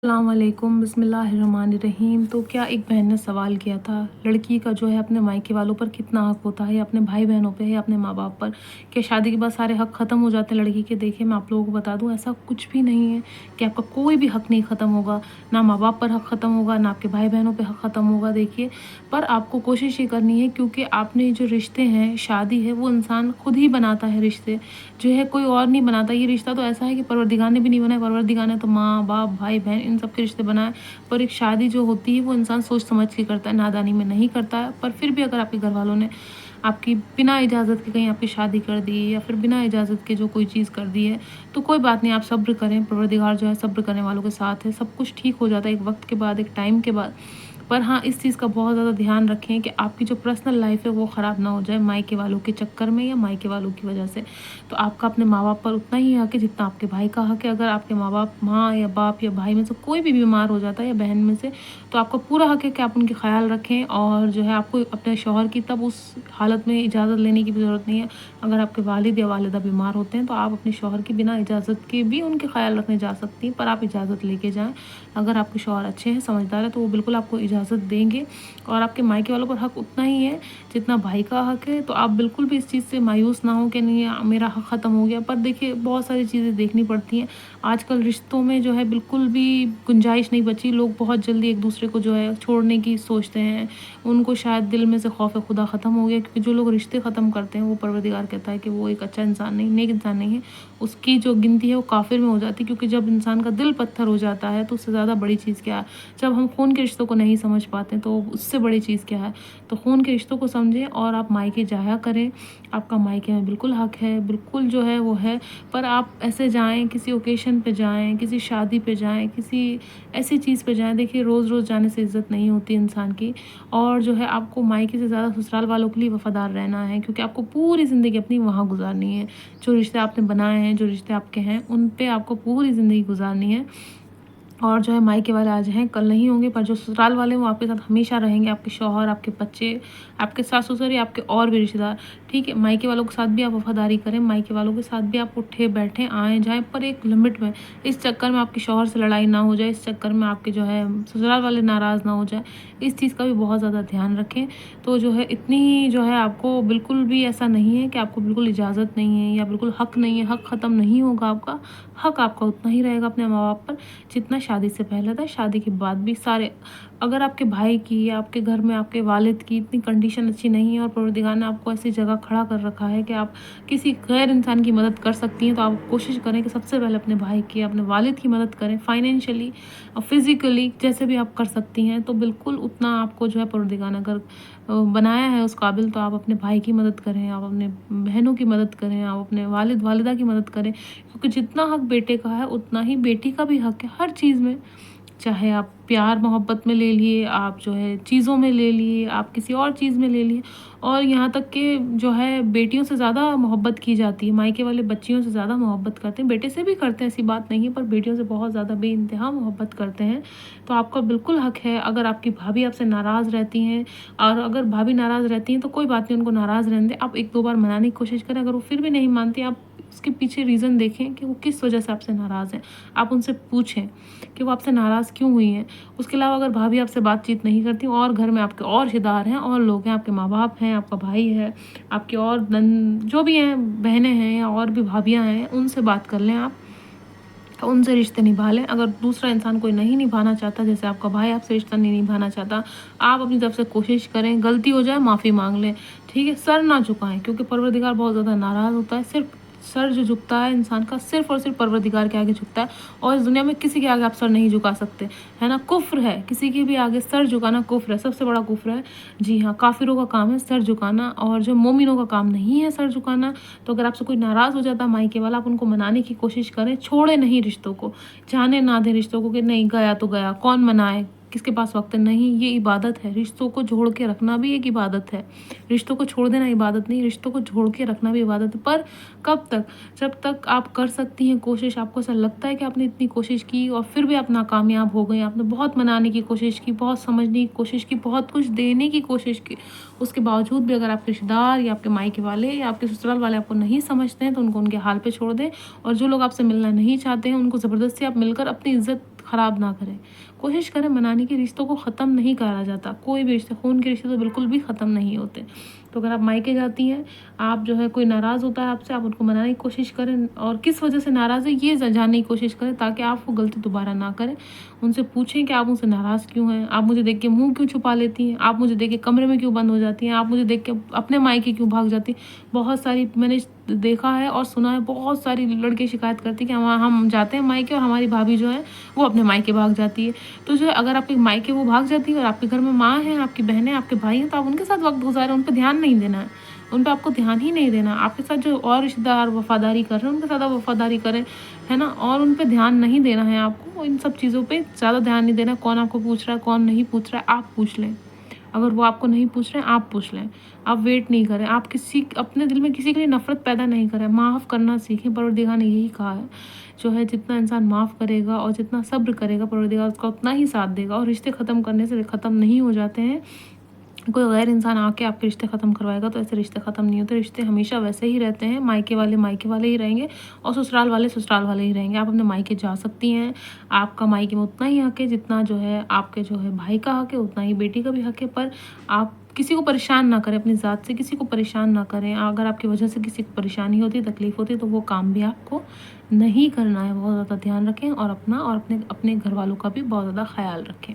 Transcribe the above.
अस्सलामुअलैकुम बिस्मिल्लाहिर्रहमानिर्रहीम। तो क्या एक बहन ने सवाल किया था, लड़की का जो है अपने मायके वालों पर कितना हक होता है, या अपने भाई बहनों पे, या अपने माँ बाप पर। क्या शादी के बाद सारे हक ख़त्म हो जाते हैं लड़की के? देखिए, मैं आप लोगों को बता दूं, ऐसा कुछ भी नहीं है कि आपका कोई भी हक नहीं ख़त्म होगा। ना माँ बाप पर हक ख़त्म होगा, ना आपके भाई बहनों पर हक ख़त्म होगा। देखिए, पर आपको कोशिश ये करनी है, क्योंकि आपने जो रिश्ते हैं, शादी है, वो इंसान खुद ही बनाता है। रिश्ते जो है कोई और नहीं बनाता। ये रिश्ता तो ऐसा है कि परवरदिगार ने भी नहीं बनाया। परवरदिगार ने तो माँ बाप, भाई बहन, इन सब के रिश्ते बनाए। पर एक शादी जो होती है, वो इंसान सोच समझ के करता है, नादानी में नहीं करता है। पर फिर भी अगर आपके घर वालों ने आपकी बिना इजाज़त के कहीं आपकी शादी कर दी, या फिर बिना इजाज़त के जो कोई चीज़ कर दी है, तो कोई बात नहीं, आप सब्र करें। परवरदिगार जो है सब्र करने वालों के साथ है। सब कुछ ठीक हो जाता है एक वक्त के बाद, एक टाइम के बाद। पर हाँ, इस चीज़ का बहुत ज़्यादा ध्यान रखें कि आपकी जो पर्सनल लाइफ है वो ख़राब ना हो जाए मायके वालों के चक्कर में, या मायके वालों की वजह से। तो आपका अपने माँ बाप पर उतना ही हक है जितना आपके भाई का हक है। अगर आपके माँ बाप, माँ या बाप या भाई में से कोई भी बीमार हो जाता है, या बहन में से, तो आपका पूरा हक है कि आप उनकी ख्याल रखें। और जो है आपको अपने शौहर की तब उस हालत में इजाज़त लेने की भी ज़रूरत नहीं है। अगर आपके वालिद या वालिदा बीमार होते हैं, तो आप अपने शौहर की बिना इजाज़त के भी उनके ख्याल रखने जा सकती हैं, पर आप इजाज़त लेके जाएँ। अगर आपके शौहर अच्छे हैं, समझदार हैं, तो वो बिल्कुल आपको इजाज़त देंगे। और आपके मायके वालों पर हक उतना ही है जितना भाई का हक है। तो आप बिल्कुल भी इस चीज़ से मायूस ना हो कि नहीं मेरा हक ख़त्म हो गया। पर देखिए, बहुत सारी चीज़ें देखनी पड़ती हैं। आजकल रिश्तों में जो है बिल्कुल भी गुंजाइश नहीं बची। लोग बहुत जल्दी एक दूसरे को जो है छोड़ने की सोचते हैं। उनको शायद दिल में से खौफ खुदा ख़त्म हो गया, क्योंकि जो लोग रिश्ते ख़त्म करते हैं, वो परवरदिगार कहता है कि वो एक अच्छा इंसान नहीं, नेक इंसान नहीं है। उसकी जो गिनती है वो काफिर में हो जाती है। क्योंकि जब इंसान का दिल पत्थर हो जाता है, तो उससे ज़्यादा बड़ी चीज़ क्या है? जब हम खून के रिश्तों को नहीं समझ पाते, तो उससे बड़ी चीज़ क्या है? तो खून के रिश्तों को समझें और आप मायके जाया करें। आपका मायके में बिल्कुल हक है, बिल्कुल जो है वो है। पर आप ऐसे जाएँ, किसी ओकेशन पे जाएँ, किसी शादी पे जाएँ, किसी ऐसी चीज़ पे जाएँ। देखिए, रोज़-रोज़ जाने से इज़्ज़त नहीं होती इंसान की। और जो है आपको मायके से ज़्यादा ससुराल वालों के लिए वफ़ादार रहना है, क्योंकि आपको पूरी ज़िंदगी अपनी वहाँ गुज़ारनी है। जो रिश्ते आपने बनाए हैं, जो रिश्ते आपके हैं, उन पे आपको पूरी ज़िंदगी गुज़ारनी है। और जो है मायके वाले आज हैं, कल नहीं होंगे। पर जो ससुराल वाले हैं, वो आपके साथ हमेशा रहेंगे। आपके शौहर, आपके बच्चे, आपके सास-ससुर, या आपके और भी रिश्तेदार, ठीक है? मायके वालों के साथ भी आप वफ़ादारी करें, मायके वालों के साथ भी आप उठे-बैठें, आएँ-जाएँ, पर एक लिमिट में। इस चक्कर में आपके शौहर से लड़ाई ना हो जाए, इस चक्कर में आपके जो है ससुराल वाले नाराज़ ना हो जाएँ। इस चीज़ का भी बहुत ज़्यादा ध्यान रखें। तो जो है इतनी जो है आपको बिल्कुल भी ऐसा नहीं है कि आपको बिल्कुल इजाज़त नहीं है, या बिल्कुल हक नहीं है, हक ख़त्म नहीं होगा आपका। हक आपका उतना ही रहेगा अपने माँ-बाप पर, जितना शादी से पहले था। शादी के बाद भी सारे, अगर आपके भाई की या आपके घर में आपके वालिद की इतनी कंडीशन अच्छी नहीं है, और परवरदिगार ने आपको ऐसी जगह खड़ा कर रखा है कि आप किसी गैर इंसान की मदद कर सकती हैं, तो आप कोशिश करें कि सबसे पहले अपने भाई की, अपने वालिद की मदद करें, फाइनेंशियली और फिज़िकली, जैसे भी आप कर सकती हैं। तो बिल्कुल उतना आपको जो है परवरदिगार ने अगर बनाया है उस काबिल, तो आप अपने भाई की मदद करें, आप अपने बहनों की मदद करें, आप अपने वालिद वालिदा की मदद करें। क्योंकि जितना हक बेटे का है, उतना ही बेटी का भी हक है हर चीज़ में। चाहे आप प्यार मोहब्बत में ले लिए, आप जो है चीज़ों में ले लिए, आप किसी और चीज़ में ले लिए। और यहाँ तक कि जो है बेटियों से ज़्यादा मोहब्बत की जाती है। मायके वाले बच्चियों से ज़्यादा मोहब्बत करते हैं। बेटे से भी करते हैं, ऐसी बात नहीं है, पर बेटियों से बहुत ज़्यादा बेइंतहा मोहब्बत करते हैं। तो आपका बिल्कुल हक है। अगर आपकी भाभी आपसे नाराज़ रहती हैं, और अगर भाभी नाराज़ रहती हैं, तो कोई बात नहीं, उनको नाराज़ रहने दें। आप 1-2 बार मनाने की कोशिश करें। अगर वो फिर भी नहीं मानती, आप उसके पीछे रीज़न देखें कि वो किस वजह से आपसे नाराज़ हैं। आप उनसे पूछें कि वो आपसे नाराज़ क्यों हुई हैं। उसके अलावा अगर भाभी आपसे बातचीत नहीं करती, और घर में आपके और रिश्तेदार हैं, और लोग हैं, आपके माँ-बाप हैं, आपका भाई है, आपके और जो भी हैं, बहनें हैं, या और भी भाभियाँ हैं, उनसे बात कर लें आप। उनसे रिश्ते निभा लें। अगर दूसरा इंसान कोई नहीं निभाना चाहता, जैसे आपका भाई आपसे रिश्ता नहीं निभाना चाहता, आप अपनी तरफ से कोशिश करें। गलती हो जाए, माफ़ी माँग लें, ठीक है? सर ना झुकाएँ, क्योंकि परवरदिगार बहुत ज़्यादा नाराज़ होता है। सिर्फ़ सर जो झुकता है इंसान का, सिर्फ़ और सिर्फ़ परवरदिगार के आगे झुकता है। और इस दुनिया में किसी के आगे आप सर नहीं झुका सकते, है ना? कुफ़्र है, किसी के भी आगे सर झुकाना कुफ़्र है, सबसे बड़ा कुफ़्र है। जी हाँ, काफ़िरों का काम है सर झुकाना, और जो मोमिनों का काम नहीं है सर झुकाना। तो अगर आपसे कोई नाराज़ हो जाता है मायके वाला, आप उनको मनाने की कोशिश करें, छोड़ें नहीं रिश्तों को, जाने ना दें रिश्तों को कि नहीं गया तो गया, कौन मनाए, किसके पास वक़्त है। नहीं, ये इबादत है, रिश्तों को जोड़ के रखना भी एक इबादत है। रिश्तों को छोड़ देना इबादत नहीं, रिश्तों को जोड़ के रखना भी इबादत है। पर कब तक? जब तक आप कर सकती हैं कोशिश, आपको ऐसा लगता है कि आपने इतनी कोशिश की और फिर भी आप नाकामयाब हो गई, आपने बहुत मनाने की कोशिश की, बहुत समझने की कोशिश की, बहुत कुछ देने की कोशिश की, उसके बावजूद भी अगर आपके रिश्तेदार या आपके मायके वाले या आपके ससुराल वाले आपको नहीं समझते हैं, तो उनको उनके हाल पे छोड़ दें। और जो लोग आपसे मिलना नहीं चाहते हैं, उनको ज़बरदस्ती आप मिलकर अपनी इज़्ज़त ख़राब ना करें। कोशिश करें मनाने की, रिश्तों को ख़त्म नहीं करा जाता, कोई भी रिश्ते, खून के रिश्ते तो बिल्कुल भी ख़त्म नहीं होते। तो अगर आप मायके जाती हैं, आप जो है कोई नाराज़ होता है आपसे, आप उनको मनाने की कोशिश करें और किस वजह से नाराज़ है ये जानने की कोशिश करें, ताकि आप वो गलती दोबारा ना करें। उनसे पूछें कि आप मुझसे नाराज़ क्यों हैं? आप मुझे देख के मुँह क्यों छुपा लेती हैं? आप मुझे देख के कमरे में क्यों बंद हो जाती हैं? आप मुझे देख के अपने मायके क्यों भाग जाती हैं? बहुत सारी मैंने देखा है और सुना है, बहुत सारी लड़के शिकायत करती हैं कि हम जाते हैं मायके और हमारी भाभी जो है वो अपने मायके भाग जाती है। तो जो है अगर आपके मायके वो भाग जाती है और आपके घर में माँ है, आपकी बहनें, आपके भाई हैं, तो आप उनके साथ वक़्त गुज़ारें, उन पे ध्यान नहीं देना है। उन पे आपको ध्यान ही नहीं देना। आपके साथ जो और रिश्तेदार वफ़ादारी कर रहे हैं, उनके साथ आप वफ़ादारी करें, है ना? और उन पे ध्यान नहीं देना है आपको, इन सब चीज़ों पे ज़्यादा ध्यान नहीं देना। कौन आपको पूछ रहा है, कौन नहीं पूछ रहा है, आप पूछ लें। अगर वो आपको नहीं पूछ रहे हैं, आप पूछ लें। आप वेट नहीं करें, आप किसी अपने दिल में किसी के लिए नफ़रत पैदा नहीं करें, माफ़ करना सीखें। परवरदिगार ने यही कहा है, जो है जितना इंसान माफ़ करेगा और जितना सब्र करेगा, परवरदिगार उसका उतना ही साथ देगा। और रिश्ते ख़त्म करने से ख़त्म नहीं हो जाते हैं। कोई गैर इंसान आके आपके रिश्ते ख़त्म करवाएगा तो ऐसे रिश्ते ख़त्म नहीं होते। रिश्ते हमेशा वैसे ही रहते हैं, मायके वाले ही रहेंगे और ससुराल वाले ही रहेंगे। आप अपने मायके जा सकती हैं, आपका मायके में उतना ही हक है जितना जो है आपके जो है भाई का हक है, उतना ही बेटी का भी हक है। पर आप किसी को परेशान ना करें, अपनी ज़ात से किसी को परेशान ना करें। अगर आपकी वजह से किसी को परेशानी होती है, तकलीफ़ होती है, तो वो काम भी आपको नहीं करना है। बहुत ज़्यादा ध्यान रखें और अपना और अपने घर वालों का भी बहुत ज़्यादा ख़्याल रखें।